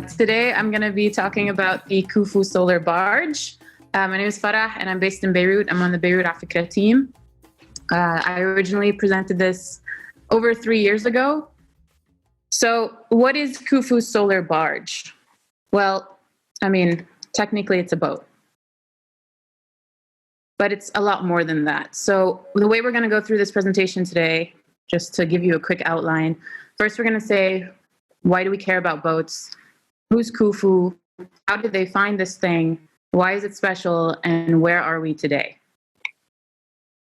Today I'm going to be talking about the Khufu solar barge. My name is Farrah and I'm based in Beirut. I'm on the Beirut Afikra team. I originally presented this over 3 years ago. So what is Khufu's solar barge? Well, technically it's a boat. But it's a lot more than that. So the way we're going to go through this presentation today, just to give you a quick outline, first we're going to say, why do we care about boats? Who's Khufu? How did they find this thing? Why is it special? And where are we today?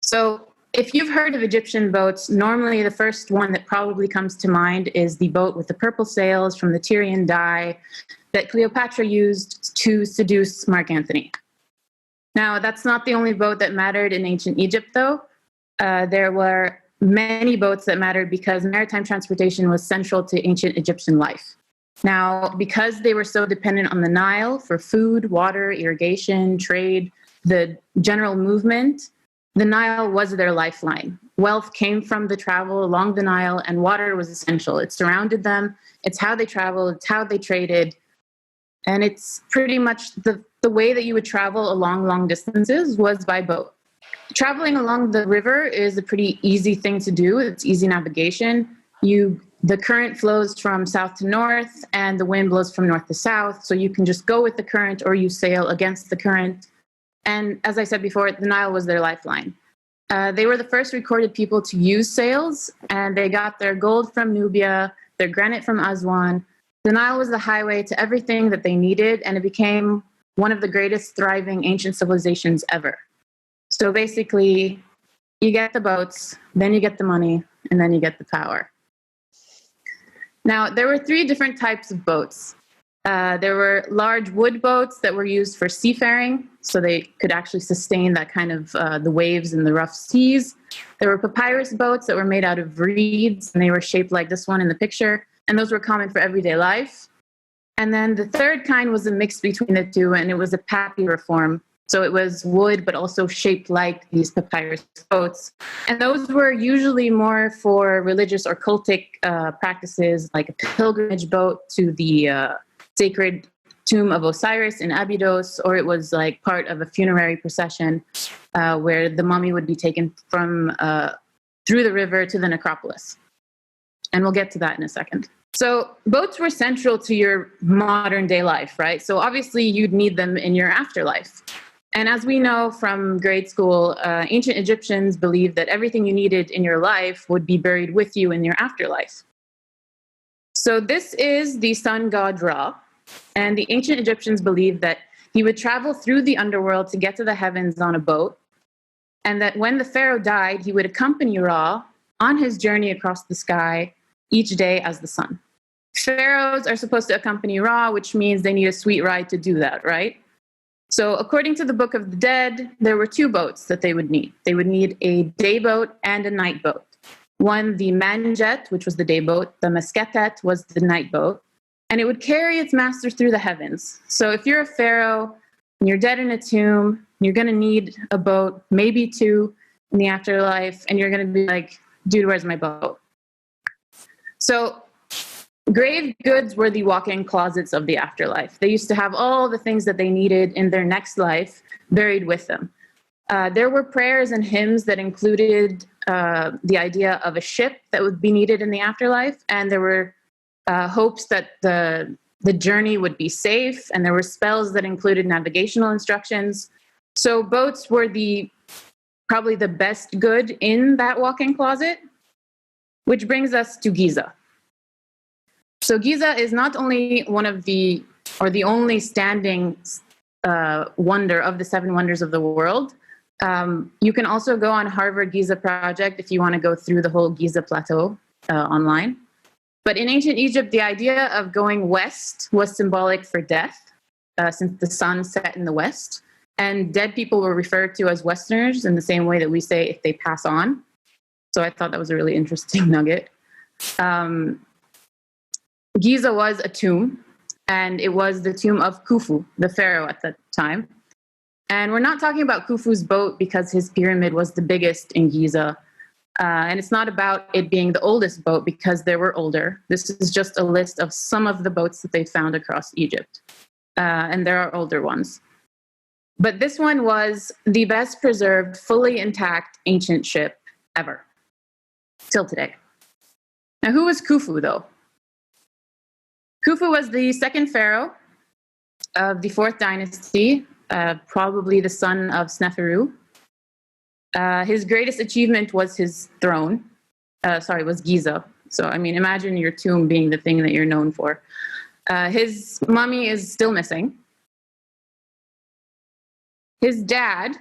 So if you've heard of Egyptian boats, normally the first one that probably comes to mind is the boat with the purple sails from the Tyrian dye that Cleopatra used to seduce Mark Antony. Now, that's not the only boat that mattered in ancient Egypt, though. There were many boats that mattered because maritime transportation was central to ancient Egyptian life. Now, because they were so dependent on the Nile for food, water, irrigation, trade, the general movement, the Nile was their lifeline. Wealth came from the travel along the Nile, and water was essential. It surrounded them. It's how they traveled. It's how they traded. And it's pretty much the way that you would travel along long distances was by boat. Traveling along the river is a pretty easy thing to do. It's easy navigation. The current flows from south to north and the wind blows from north to south. So you can just go with the current or you sail against the current. And as I said before, the Nile was their lifeline. They were the first recorded people to use sails, and they got their gold from Nubia, their granite from Aswan. The Nile was the highway to everything that they needed, and it became one of the greatest thriving ancient civilizations ever. So basically, you get the boats, then you get the money, and then you get the power. Now, there were 3 different types of boats. There were large wood boats that were used for seafaring, so they could actually sustain that kind of the waves in the rough seas. There were papyrus boats that were made out of reeds, and they were shaped like this one in the picture, and those were common for everyday life. And then the third kind was a mix between the two, and it was a papyrus form. So it was wood, but also shaped like these papyrus boats. And those were usually more for religious or cultic practices, like a pilgrimage boat to the sacred tomb of Osiris in Abydos, or it was like part of a funerary procession where the mummy would be taken from through the river to the necropolis. And we'll get to that in a second. So boats were central to your modern day life, right? So obviously you'd need them in your afterlife. And as we know from grade school, ancient Egyptians believed that everything you needed in your life would be buried with you in your afterlife. So this is the sun god Ra, and the ancient Egyptians believed that he would travel through the underworld to get to the heavens on a boat, and that when the pharaoh died, he would accompany Ra on his journey across the sky each day as the sun. Pharaohs are supposed to accompany Ra, which means they need a sweet ride to do that, right? So according to the Book of the Dead, there were 2 boats that they would need. They would need a day boat and a night boat. One, the manjet, which was the day boat. The mesketet was the night boat. And it would carry its master through the heavens. So if you're a pharaoh and you're dead in a tomb, you're going to need a boat, maybe 2 in the afterlife, and you're going to be like, dude, where's my boat? So grave goods were the walk-in closets of the afterlife. They used to have all the things that they needed in their next life buried with them. There were prayers and hymns that included the idea of a ship that would be needed in the afterlife, and there were hopes that the journey would be safe, and there were spells that included navigational instructions. So boats were probably the best good in that walk-in closet, which brings us to Giza. So Giza is not only one of the only standing wonder of the 7 wonders of the world. You can also go on Harvard Giza Project if you want to go through the whole Giza Plateau online. But in ancient Egypt, the idea of going west was symbolic for death, since the sun set in the west. And dead people were referred to as Westerners in the same way that we say if they pass on. So I thought that was a really interesting nugget. Giza was a tomb, and it was the tomb of Khufu, the pharaoh at that time. And we're not talking about Khufu's boat because his pyramid was the biggest in Giza. And it's not about it being the oldest boat because there were older. This is just a list of some of the boats that they found across Egypt. And there are older ones. But this one was the best preserved, fully intact ancient ship ever, till today. Now, who was Khufu, though? Khufu was the second pharaoh of the 4th dynasty, probably the son of Sneferu. His greatest achievement was his throne. Was Giza. So, I mean, imagine your tomb being the thing that you're known for. His mummy is still missing. His dad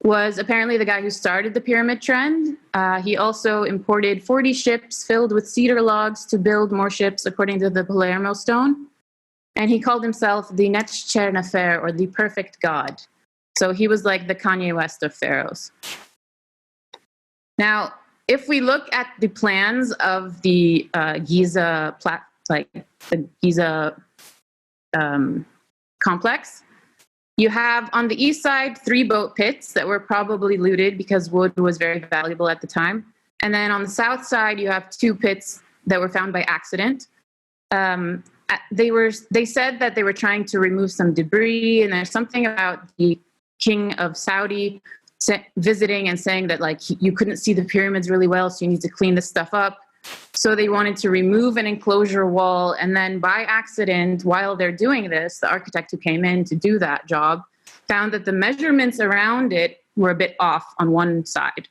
was apparently the guy who started the pyramid trend. He also imported 40 ships filled with cedar logs to build more ships according to the Palermo stone. And he called himself the Netcher Nefer, or the perfect god. So he was like the Kanye West of pharaohs. Now, if we look at the plans of the Giza complex, you have on the east side 3 boat pits that were probably looted because wood was very valuable at the time. And then on the south side, you have 2 pits that were found by accident. They said that they were trying to remove some debris, and there's something about the king of Saudi visiting and saying that like you couldn't see the pyramids really well, so you need to clean this stuff up. So they wanted to remove an enclosure wall, and then by accident, while they're doing this, the architect who came in to do that job found that the measurements around it were a bit off on one side.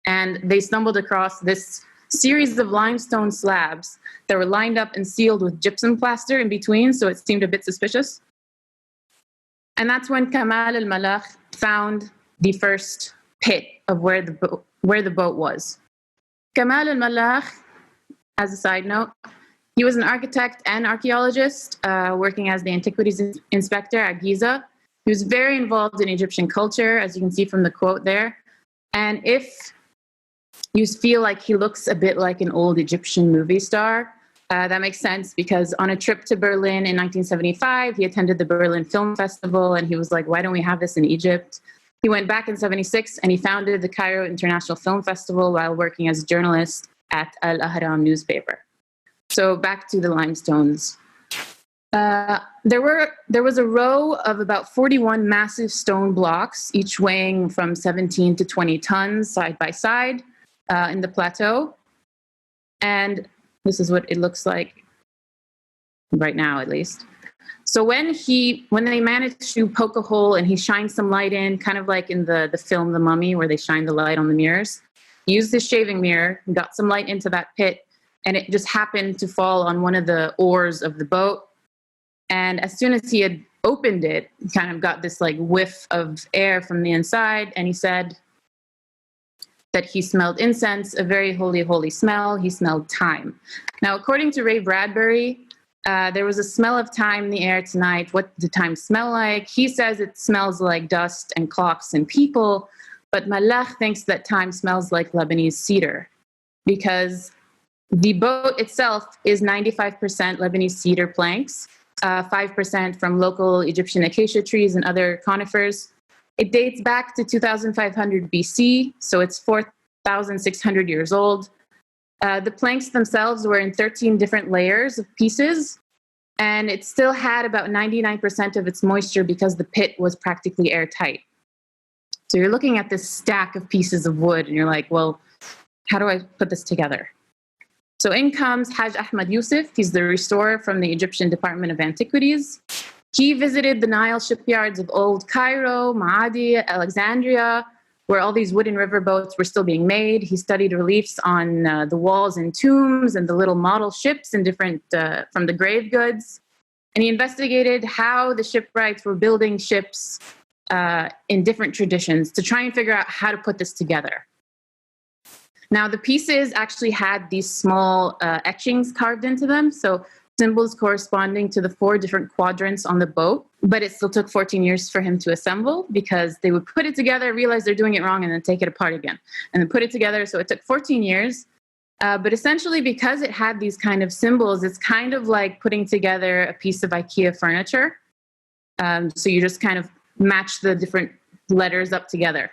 And they stumbled across this series of limestone slabs that were lined up and sealed with gypsum plaster in between, so it seemed a bit suspicious. And that's when Kamal al-Malakh found the first pit of where the boat was. Kamal al-Malakh, as a side note, he was an architect and archaeologist working as the antiquities inspector at Giza. He was very involved in Egyptian culture, as you can see from the quote there. And if you feel like he looks a bit like an old Egyptian movie star, that makes sense because on a trip to Berlin in 1975, he attended the Berlin Film Festival and he was like, why don't we have this in Egypt? He went back in 76 and he founded the Cairo International Film Festival while working as a journalist at Al Ahram newspaper. So back to the limestones. There was a row of about 41 massive stone blocks, each weighing from 17 to 20 tons side by side in the plateau. And this is what it looks like right now, at least. So when they managed to poke a hole and he shined some light in, kind of like in the film The Mummy, where they shine the light on the mirrors, he used his shaving mirror, got some light into that pit, and it just happened to fall on one of the oars of the boat. And as soon as he had opened it, he kind of got this like whiff of air from the inside, and he said that he smelled incense, a very holy, holy smell. He smelled thyme. Now, according to Ray Bradbury, there was a smell of thyme in the air tonight. What did thyme smell like? He says it smells like dust and clocks and people, but Malakh thinks that thyme smells like Lebanese cedar because the boat itself is 95% Lebanese cedar planks, 5% from local Egyptian acacia trees and other conifers. It dates back to 2500 BC, so it's 4,600 years old. The planks themselves were in 13 different layers of pieces, and it still had about 99% of its moisture because the pit was practically airtight. So you're looking at this stack of pieces of wood, and you're like, well, how do I put this together? So in comes Haj Ahmad Yusuf. He's the restorer from the Egyptian Department of Antiquities. He visited the Nile shipyards of Old Cairo, Maadi, Alexandria, where all these wooden riverboats were still being made. He studied reliefs on the walls and tombs and the little model ships and different from the grave goods. And he investigated how the shipwrights were building ships in different traditions to try and figure out how to put this together. Now, the pieces actually had these small etchings carved into them, so symbols corresponding to the 4 different quadrants on the boat, but it still took 14 years for him to assemble because they would put it together, realize they're doing it wrong, and then take it apart again, and then put it together. So it took 14 years. But essentially, because it had these kind of symbols, it's kind of like putting together a piece of IKEA furniture. So you just kind of match the different letters up together.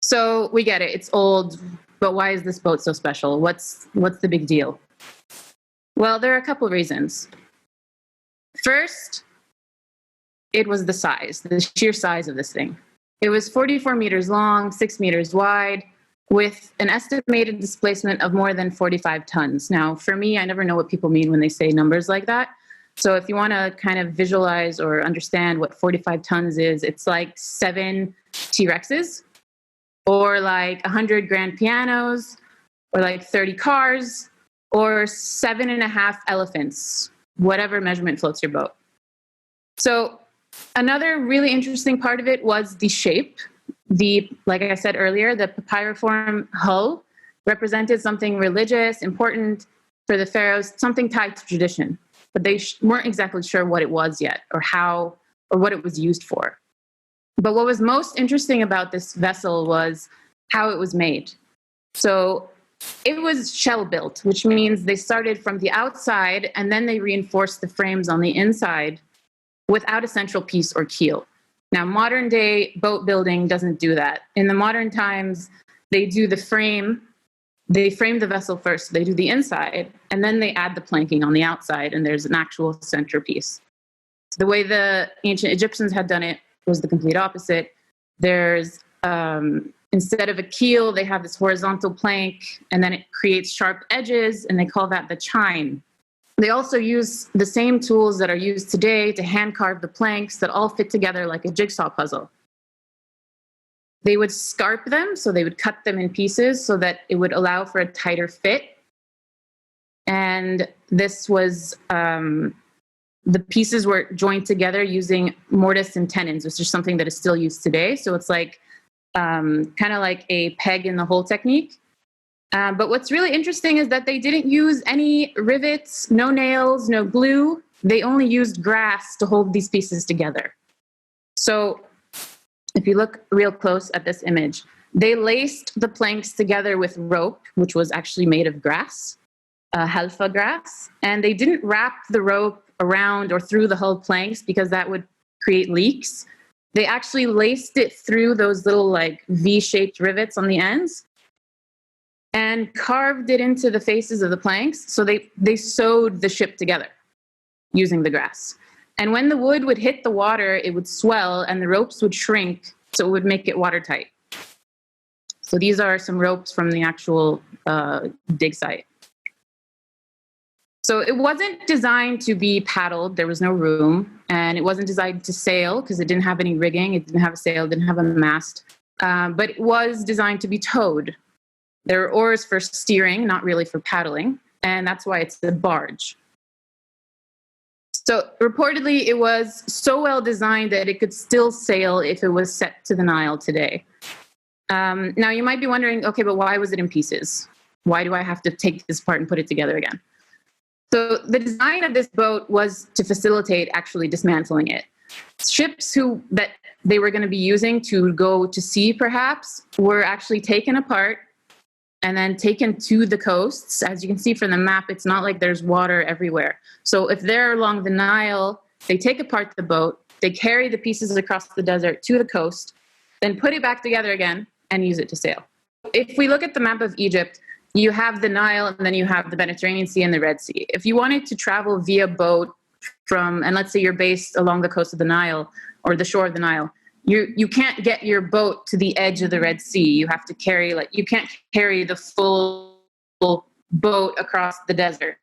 So we get it. It's old, but why is this boat so special? What's the big deal? Well, there are a couple of reasons. First, it was the size, the sheer size of this thing. It was 44 meters long, 6 meters wide, with an estimated displacement of more than 45 tons. Now, for me, I never know what people mean when they say numbers like that. So if you want to kind of visualize or understand what 45 tons is, it's like 7 T-Rexes, or like 100 grand pianos, or like 30 cars, or 7.5 elephants, whatever measurement floats your boat. So another really interesting part of it was the shape. Like I said earlier, the papyriform hull represented something religious, important for the pharaohs, something tied to tradition. But they weren't exactly sure what it was yet, or how, or what it was used for. But what was most interesting about this vessel was how it was made. So it was shell built, which means they started from the outside and then they reinforced the frames on the inside without a central piece or keel. Now, modern day boat building doesn't do that. In the modern times, they do the frame. They frame the vessel first. They do the inside, and then they add the planking on the outside, and there's an actual centerpiece. The way the ancient Egyptians had done it was the complete opposite. There's, instead of a keel, they have this horizontal plank, and then it creates sharp edges, and they call that the chine. They also use the same tools that are used today to hand carve the planks that all fit together like a jigsaw puzzle. They would scarp them, so they would cut them in pieces so that it would allow for a tighter fit. And this was, the pieces were joined together using mortise and tenons, which is something that is still used today. So it's like kind of like a peg in the hole technique. But what's really interesting is that they didn't use any rivets, no nails, no glue. They only used grass to hold these pieces together. So if you look real close at this image, they laced the planks together with rope, which was actually made of grass, halfa grass, and they didn't wrap the rope around or through the hull planks because that would create leaks. They actually laced it through those little like V-shaped rivets on the ends and carved it into the faces of the planks. So they sewed the ship together using the grass. And when the wood would hit the water, it would swell and the ropes would shrink, so it would make it watertight. So these are some ropes from the actual dig site. So it wasn't designed to be paddled. There was no room. And it wasn't designed to sail because it didn't have any rigging. It didn't have a sail, it didn't have a mast. But it was designed to be towed. There are oars for steering, not really for paddling. And that's why it's the barge. So reportedly, it was so well designed that it could still sail if it was set to the Nile today. Now, you might be wondering, okay, but why was it in pieces? Why do I have to take this apart and put it together again? So the design of this boat was to facilitate actually dismantling it. Ships that they were going to be using to go to sea, perhaps, were actually taken apart and then taken to the coasts. As you can see from the map, it's not like there's water everywhere. So if they're along the Nile, they take apart the boat, they carry the pieces across the desert to the coast, then put it back together again and use it to sail. If we look at the map of Egypt, you have the Nile and then you have the Mediterranean Sea and the Red Sea. If you wanted to travel via boat from, and let's say you're based along the coast of the Nile or the shore of the Nile, you can't get your boat to the edge of the Red Sea. You have to carry, you can't carry the full boat across the desert.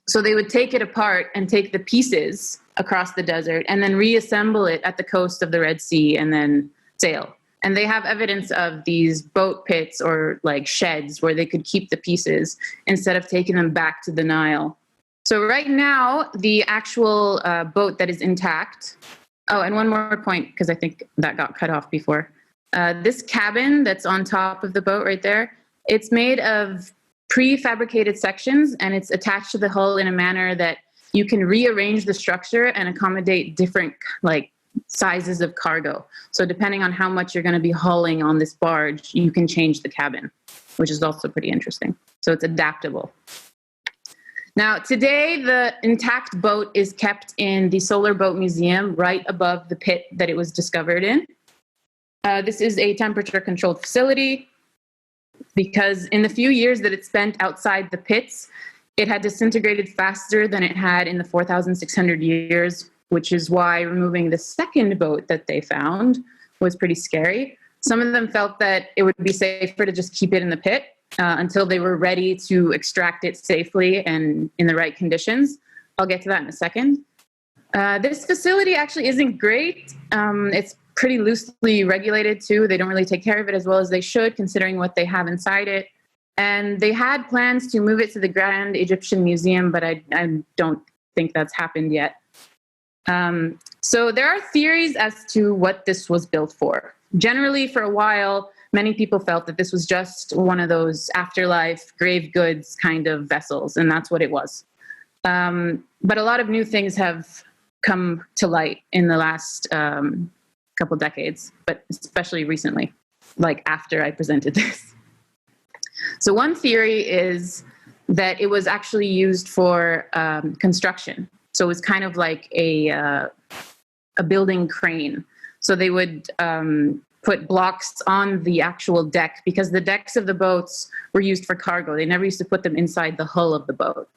So they would take it apart and take the pieces across the desert and then reassemble it at the coast of the Red Sea and then sail. And they have evidence of these boat pits or like sheds where they could keep the pieces instead of taking them back to the Nile. So right now, the actual boat that is intact. Oh, and one more point, because I think that got cut off before. This cabin that's on top of the boat right there, it's made of prefabricated sections and it's attached to the hull in a manner that you can rearrange the structure and accommodate different sizes of cargo. So depending on how much you're going to be hauling on this barge, you can change the cabin, which is also pretty interesting. So it's adaptable. Now, today, the intact boat is kept in the Solar Boat Museum right above the pit that it was discovered in. This is a temperature-controlled facility because in the few years that it spent outside the pits, it had disintegrated faster than it had in the 4,600 years, which is why removing the second boat that they found was pretty scary. Some of them felt that it would be safer to just keep it in the pit until they were ready to extract it safely and in the right conditions. I'll get to that in a second. This facility actually isn't great. It's pretty loosely regulated too. They don't really take care of it as well as they should, considering what they have inside it. And they had plans to move it to the Grand Egyptian Museum, but I don't think that's happened yet. So there are theories as to what this was built for. Generally, for a while, many people felt that this was just one of those afterlife grave goods kind of vessels, and that's what it was. But a lot of new things have come to light in the last couple decades, but especially recently, like after I presented this. So one theory is that it was actually used for construction. So it was kind of like a building crane. So they would put blocks on the actual deck because the decks of the boats were used for cargo. They never used to put them inside the hull of the boat.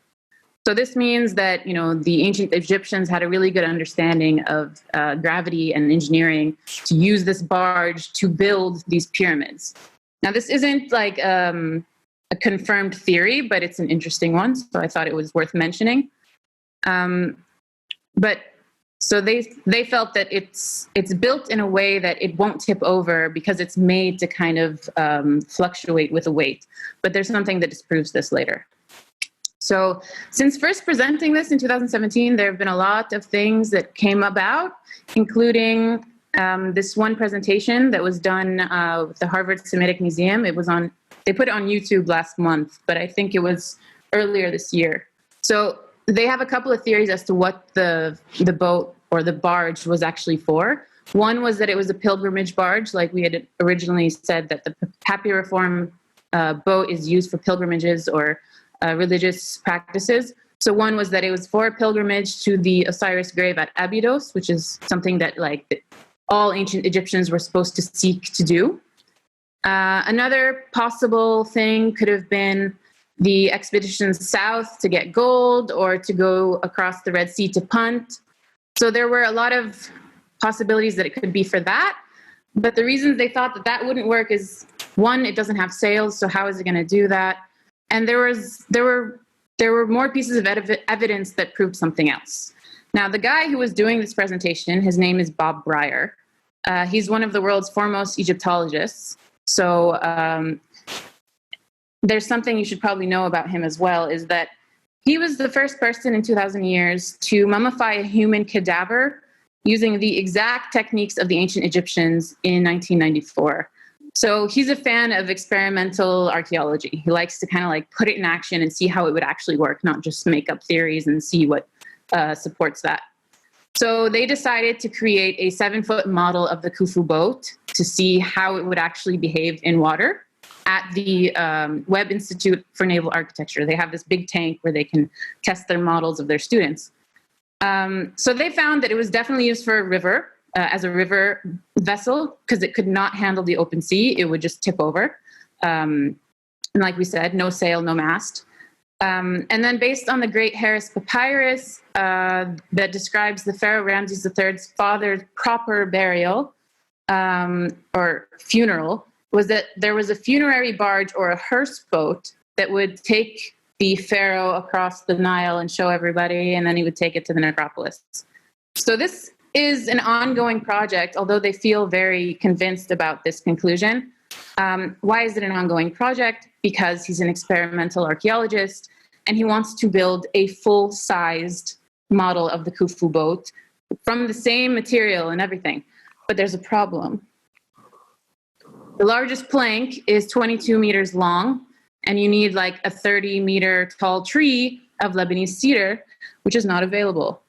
So this means that, you know, the ancient Egyptians had a really good understanding of gravity and engineering to use this barge to build these pyramids. Now, this isn't like a confirmed theory, but it's an interesting one. So I thought it was worth mentioning. But so they felt that it's built in a way that it won't tip over because it's made to kind of fluctuate with the weight. But there's something that disproves this later. So since first presenting this in 2017, there have been a lot of things that came about, including this one presentation that was done with the Harvard Semitic Museum. They put it on YouTube last month, but I think it was earlier this year. So they have a couple of theories as to what the boat or the barge was actually for. One was that it was a pilgrimage barge, like we had originally said that the Papyriform boat is used for pilgrimages or religious practices. So one was that it was for a pilgrimage to the Osiris grave at Abydos, which is something that like all ancient Egyptians were supposed to seek to do. Another possible thing could have been the expeditions south to get gold or to go across the Red Sea to Punt. So there were a lot of possibilities that it could be for that. But the reasons they thought that that wouldn't work is, one, it doesn't have sails, so how is it going to do that? And there were more pieces of evidence that proved something else. Now, the guy who was doing this presentation, his name is Bob Breyer. He's one of the world's foremost Egyptologists. So there's something you should probably know about him as well, is that he was the first person in 2,000 years to mummify a human cadaver using the exact techniques of the ancient Egyptians in 1994. So he's a fan of experimental archaeology. He likes to kind of like put it in action and see how it would actually work, not just make up theories and see what supports that. So they decided to create a 7-foot model of the Khufu boat to see how it would actually behave in water at the Webb Institute for Naval Architecture. They have this big tank where they can test their models of their students. So they found that it was definitely used for a river, as a river vessel, because it could not handle the open sea. It would just tip over. And like we said, no sail, no mast. And then based on the Great Harris Papyrus that describes the Pharaoh Ramses III's father's proper burial or funeral, was that there was a funerary barge or a hearse boat that would take the pharaoh across the Nile and show everybody, and then he would take it to the necropolis. So this is an ongoing project, although they feel very convinced about this conclusion. Why is it an ongoing project? Because he's an experimental archaeologist, and he wants to build a full-sized model of the Khufu boat from the same material and everything. But there's a problem. The largest plank is 22 meters long, and you need like a 30-meter tall tree of Lebanese cedar, which is not available.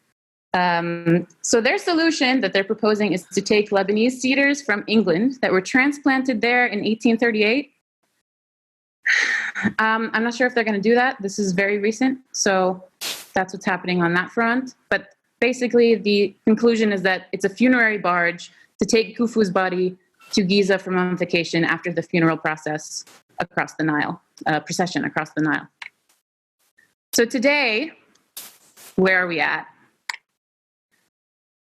So their solution that they're proposing is to take Lebanese cedars from England that were transplanted there in 1838. I'm not sure if they're going to do that. This is very recent, so that's what's happening on that front. But basically, the conclusion is that it's a funerary barge to take Khufu's body to Giza for mummification after the funeral process across the Nile, procession across the Nile. So today, where are we at?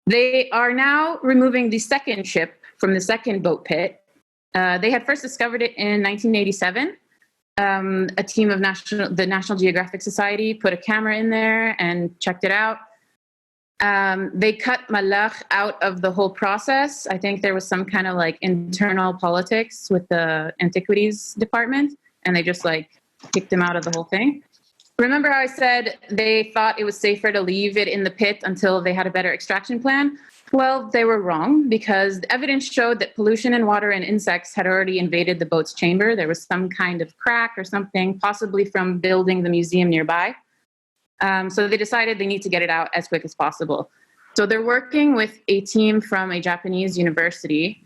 They are now removing the second ship from the second boat pit. They had first discovered it in 1987. A team of the National Geographic Society put a camera in there and checked it out. They cut Malakh out of the whole process. I think there was some kind of like internal politics with the antiquities department, and they just like kicked him out of the whole thing. Remember how I said they thought it was safer to leave it in the pit until they had a better extraction plan? Well, they were wrong, because the evidence showed that pollution in water and insects had already invaded the boat's chamber. There was some kind of crack or something, possibly from building the museum nearby. So they decided they need to get it out as quick as possible. So they're working with a team from a Japanese university,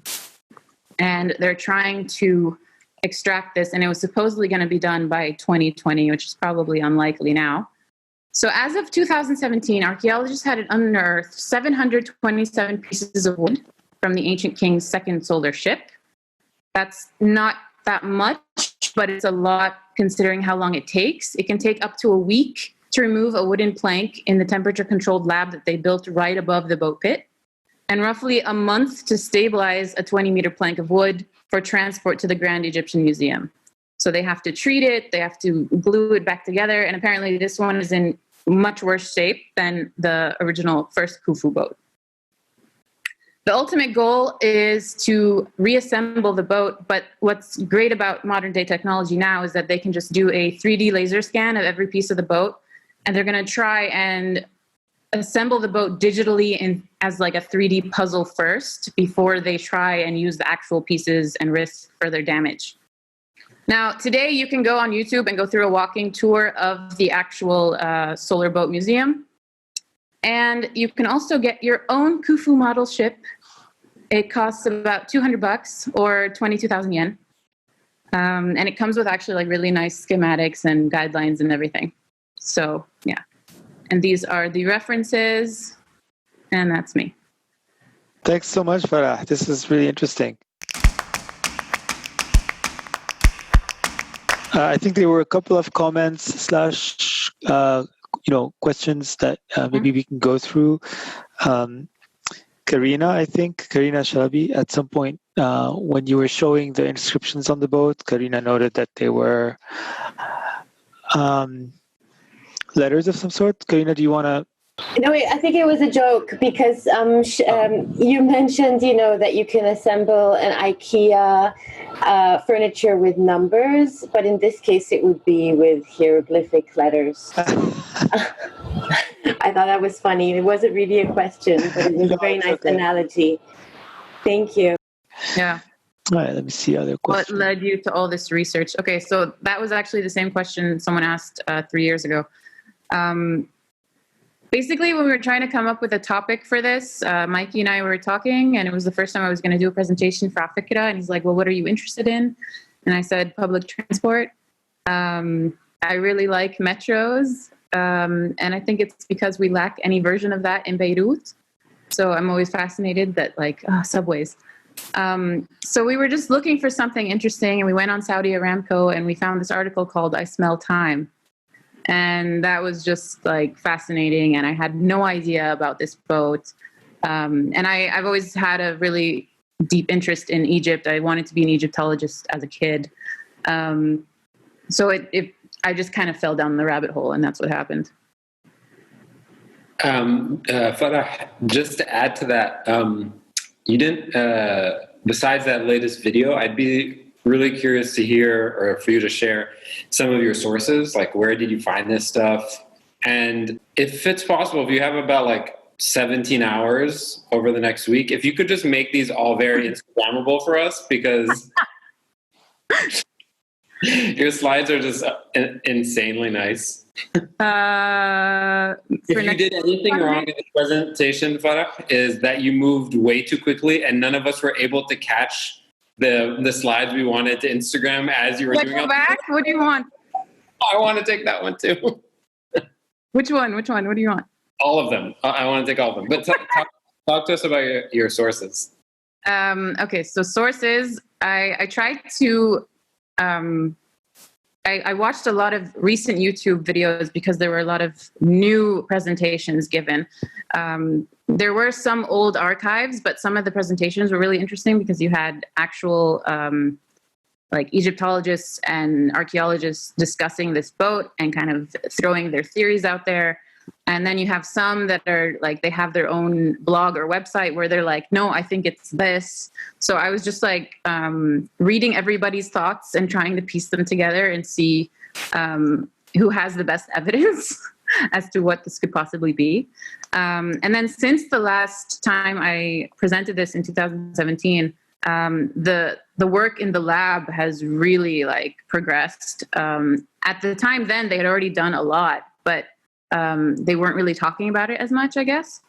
and they're trying to extract this, and it was supposedly going to be done by 2020, which is probably unlikely now. So as of 2017, archaeologists had unearthed 727 pieces of wood from the ancient king's second solar ship. That's not that much, but it's a lot considering how long it takes. It can take up to a week to remove a wooden plank in the temperature-controlled lab that they built right above the boat pit, and roughly a month to stabilize a 20-meter plank of wood for transport to the Grand Egyptian Museum. So they have to treat it, they have to glue it back together, and apparently this one is in much worse shape than the original first Khufu boat. The ultimate goal is to reassemble the boat, but what's great about modern day technology now is that they can just do a 3D laser scan of every piece of the boat, and they're going to try and assemble the boat digitally as like a 3D puzzle first before they try and use the actual pieces and risk further damage. Now, today you can go on YouTube and go through a walking tour of the actual solar boat museum. And you can also get your own Khufu model ship. It costs about $200 or 22,000 yen. And it comes with actually like really nice schematics and guidelines and everything. So, yeah. And these are the references, and that's me. Thanks so much, Farrah. This is really interesting. I think there were a couple of comments / questions that maybe we can go through. Karina Shalabi, at some point when you were showing the inscriptions on the boat, Karina noted that they were letters of some sort. Karina, do you want to? No, I think it was a joke because you mentioned, that you can assemble an IKEA furniture with numbers, but in this case, it would be with hieroglyphic letters. I thought that was funny. It wasn't really a question, but it was a very nice analogy. Thank you. Yeah. All right, let me see other questions. What led you to all this research? Okay, so that was actually the same question someone asked 3 years ago. Basically, when we were trying to come up with a topic for this, Mikey and I were talking, and it was the first time I was going to do a presentation for afikra, and he's like, well, what are you interested in? And I said, public transport. I really like metros, and I think it's because we lack any version of that in Beirut. So I'm always fascinated that, subways. So we were just looking for something interesting, and we went on Saudi Aramco, and we found this article called I Smell Time. And that was just fascinating. And I had no idea about this boat. And I've always had a really deep interest in Egypt. I wanted to be an Egyptologist as a kid. So I just kind of fell down the rabbit hole, and that's what happened. Farrah, just to add to that, you didn't, besides that latest video, I'd be really curious to hear, or for you to share some of your sources, like where did you find this stuff? And if it's possible, if you have about 17 hours over the next week, if you could just make these all very Instagrammable for us, because your slides are just insanely nice. If you did anything wrong in the presentation, Farrah, is that you moved way too quickly and none of us were able to catch the slides we wanted to Instagram as you were doing it. Go back? What do you want? I want to take that one too. Which one? What do you want? All of them. I want to take all of them. But talk to us about your sources. Okay, so sources. I tried to. I watched a lot of recent YouTube videos because there were a lot of new presentations given. There were some old archives, but some of the presentations were really interesting because you had actual like Egyptologists and archaeologists discussing this boat and kind of throwing their theories out there. And then you have some that are like, they have their own blog or website where they're like, no, I think it's this. So I was just like reading everybody's thoughts and trying to piece them together and see who has the best evidence as to what this could possibly be. And then since the last time I presented this in 2017, the work in the lab has really like progressed. At the time then they had already done a lot, but they weren't really talking about it as much, I guess.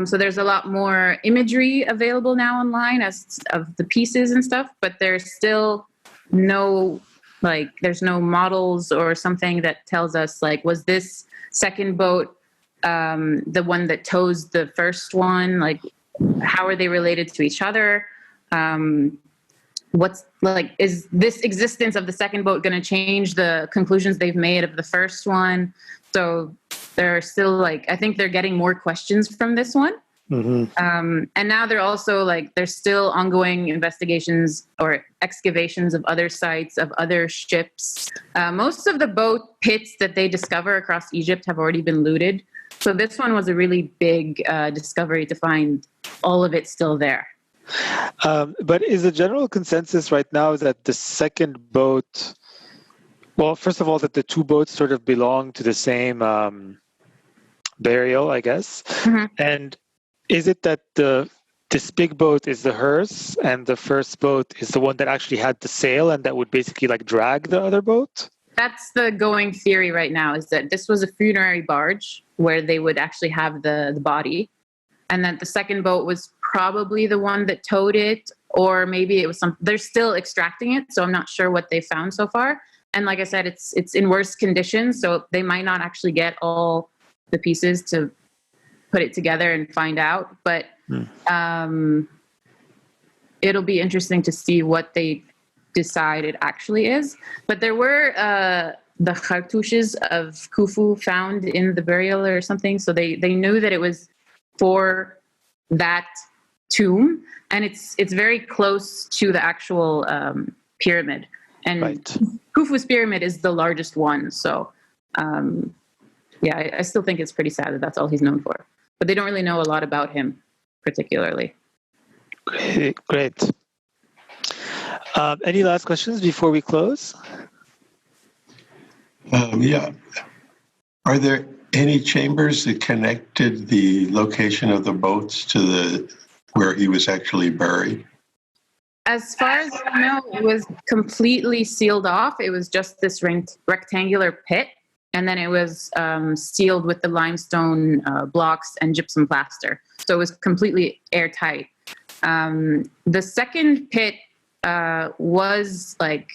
So there's a lot more imagery available now online as of the pieces and stuff, but there's still no, like, there's no models or something that tells us, like, was this second boat the one that tows the first one? Like, how are they related to each other? What's like, is this existence of the second boat going to change the conclusions they've made of the first one? So they're still like, I think they're getting more questions from this one. Mm-hmm. And now they're also like, there's still ongoing investigations or excavations of other sites, of other ships. Most of the boat pits that they discover across Egypt have already been looted. So this one was a really big discovery to find all of it still there. But is the general consensus right now that the second boat, well, first of all, that the two boats sort of belong to the same burial, I guess. Mm-hmm. And is it that this big boat is the hearse and the first boat is the one that actually had the sail and that would basically like drag the other boat? That's the going theory right now, is that this was a funerary barge where they would actually have the body. And that the second boat was probably the one that towed it, or maybe it was they're still extracting it. So I'm not sure what they found so far. And like I said, it's in worse conditions. So they might not actually get all the pieces to put it together and find out. But it'll be interesting to see what they decide it actually is. But there were the cartouches of Khufu found in the burial or something. So they knew that it was for that tomb, and it's very close to the actual pyramid. And right. Khufu's pyramid is the largest one. So, I still think it's pretty sad that that's all he's known for. But they don't really know a lot about him, particularly. Great. Any last questions before we close? Yeah. Are there any chambers that connected the location of the boats to where he was actually buried? As far as I know, it was completely sealed off. It was just this rectangular pit, and then it was sealed with the limestone blocks and gypsum plaster. So it was completely airtight. The second pit was like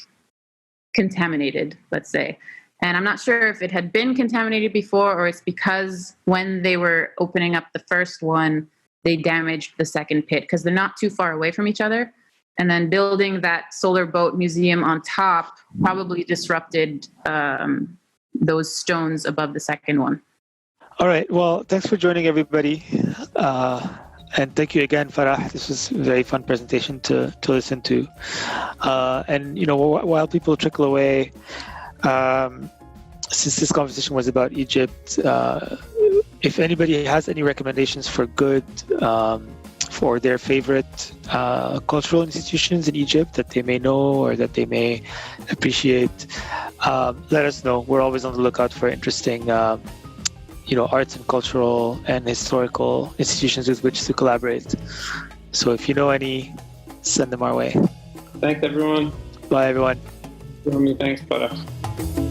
contaminated, let's say. And I'm not sure if it had been contaminated before, or it's because when they were opening up the first one, they damaged the second pit because they're not too far away from each other. And then building that solar boat museum on top probably disrupted those stones above the second one. All right. Well, thanks for joining, everybody. And thank you again, Farrah. This was a very fun presentation to listen to. And, you know, while people trickle away, since this conversation was about Egypt, if anybody has any recommendations for good, for their favorite cultural institutions in Egypt that they may know or that they may appreciate, let us know. We're always on the lookout for interesting, arts and cultural and historical institutions with which to collaborate. So if you know any, send them our way. Thanks, everyone. Bye, everyone. Thanks, Farrah.